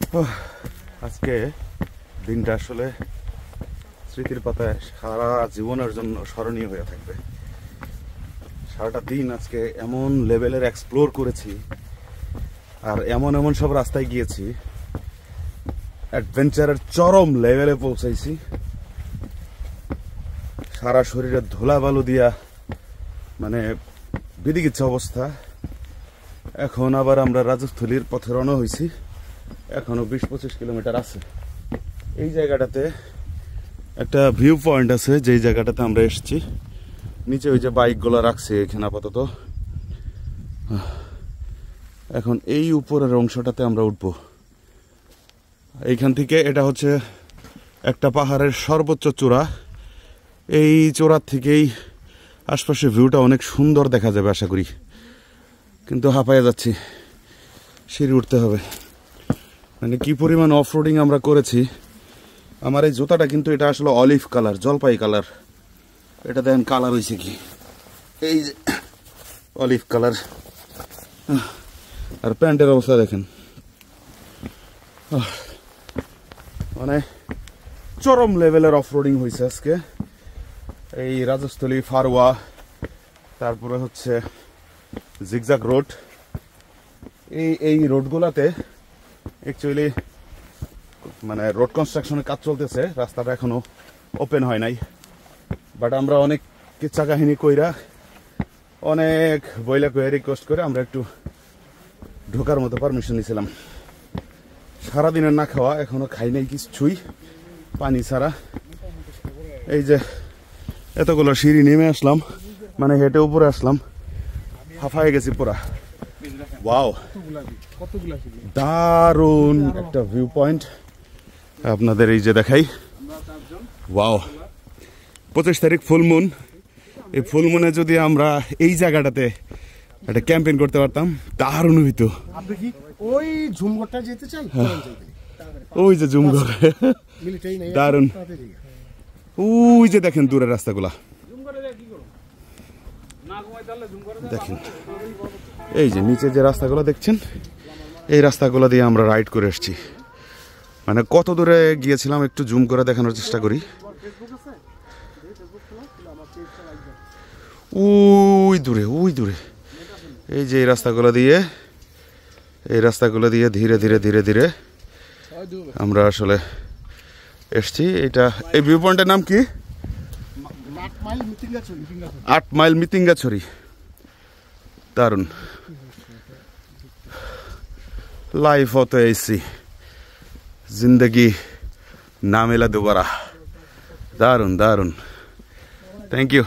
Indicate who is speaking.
Speaker 1: আজকে দিনটা আসলে স্মৃতির পাতায় সারা জীবনের জন্য স্মরণীয় হয়ে থাকবে। সারাটা দিন আজকে এমন লেভেলের এক্সপ্লোর করেছি আর এমন এমন সব রাস্তায় গিয়েছি, অ্যাডভেঞ্চারের চরম লেভেলে পৌঁছাইছি। সারা শরীরে ধুলা বালু দিয়া মানে বিদিকিচ্ছা অবস্থা। এখন আবার আমরা রাজস্থলীর পথে রওনা হয়েছি। এখনো 20-25 কিলোমিটার আছে। এই জায়গাটাতে একটা ভিউ পয়েন্ট আছে, যেই জায়গাটাতে আমরা এসেছি। নিচে ওই যে বাইকগুলো রাখছে এখানে আপাতত। এখন এই উপরের অংশটাতে আমরা উঠবো। এইখান থেকে এটা হচ্ছে একটা পাহাড়ের সর্বোচ্চ চূড়া। এই চূড়ার থেকেই আশপাশে ভিউটা অনেক সুন্দর দেখা যাবে আশা করি, কিন্তু হাঁপায়ে যাচ্ছি, সিঁড়ি উঠতে হবে। মানে কি পরিমাণ অফ রোডিং আমরা করেছি। আমার এই জুতাটা কিন্তু এটা আসলে অলিভ কালার, জলপাই কালার। এটা দেখেন কালার হয়েছে কি, এই যে অলিভ কালার। আর প্যান্টের অবস্থা দেখেন, মানে চরম লেভেলের অফ রোডিং হয়েছে আজকে। এই রাজস্থলী, ফারওয়া, তারপরে হচ্ছে জিগজাগ রোড। এই রোডগুলাতে অ্যাকচুয়ালি মানে রোড কনস্ট্রাকশনের কাজ চলতেছে, রাস্তাটা এখনো ওপেন হয় নাই। বাট আমরা অনেক কিচ্ছা কাহিনী কইরা, অনেক বইলা কইয়া রিকোয়েস্ট করে আমরা একটু ঢোকার মতো পারমিশন নিয়েছিলাম। সারাদিনের না খাওয়া, এখনো খাই নাই কিছুই, পানি ছাড়া। এই যে এতগুলো সিঁড়ি নেমে আসলাম, মানে হেঁটে উপরে আসলাম, হাঁফায় গেছি পুরা। ওয়াও, দারুণ একটা ভিউ পয়েন্ট আপনাদের এই যে দেখাই। ওয়াও, 25 তারিখ ফুলমুন। এই ফুলমুনে যদি আমরা এই জায়গাটাতে একটা ক্যাম্পেইন করতে পারতাম, দারুণ হইতো।
Speaker 2: ওই ঝুমঘরটা যেতে চাই,
Speaker 1: ওই যে ঝুমঘর, দারুণ। ওই যে দেখেন দূরের রাস্তাগুলা দেখেন, এই যে নিচে যে রাস্তাগুলো দেখছেন, এই রাস্তাগুলো দিয়ে আমরা রাইড করে এসেছি। মানে কত দূরে গিয়েছিলাম একটু জুম করে দেখানোর চেষ্টা করি। ওই দূরে, ওই দূরে, এই যে এই রাস্তাগুলো দিয়ে ধীরে ধীরে ধীরে ধীরে আমরা আসলে এসছি। এটা এই ভিউ পয়েন্টের নাম কি? 8 মাইল মিতিঙ্গাছড়ি। দারুণ। লাইফ হতো ऐसी, जिंदगी ना मिला दोबारा। दारुण दारुण, थैंक यू।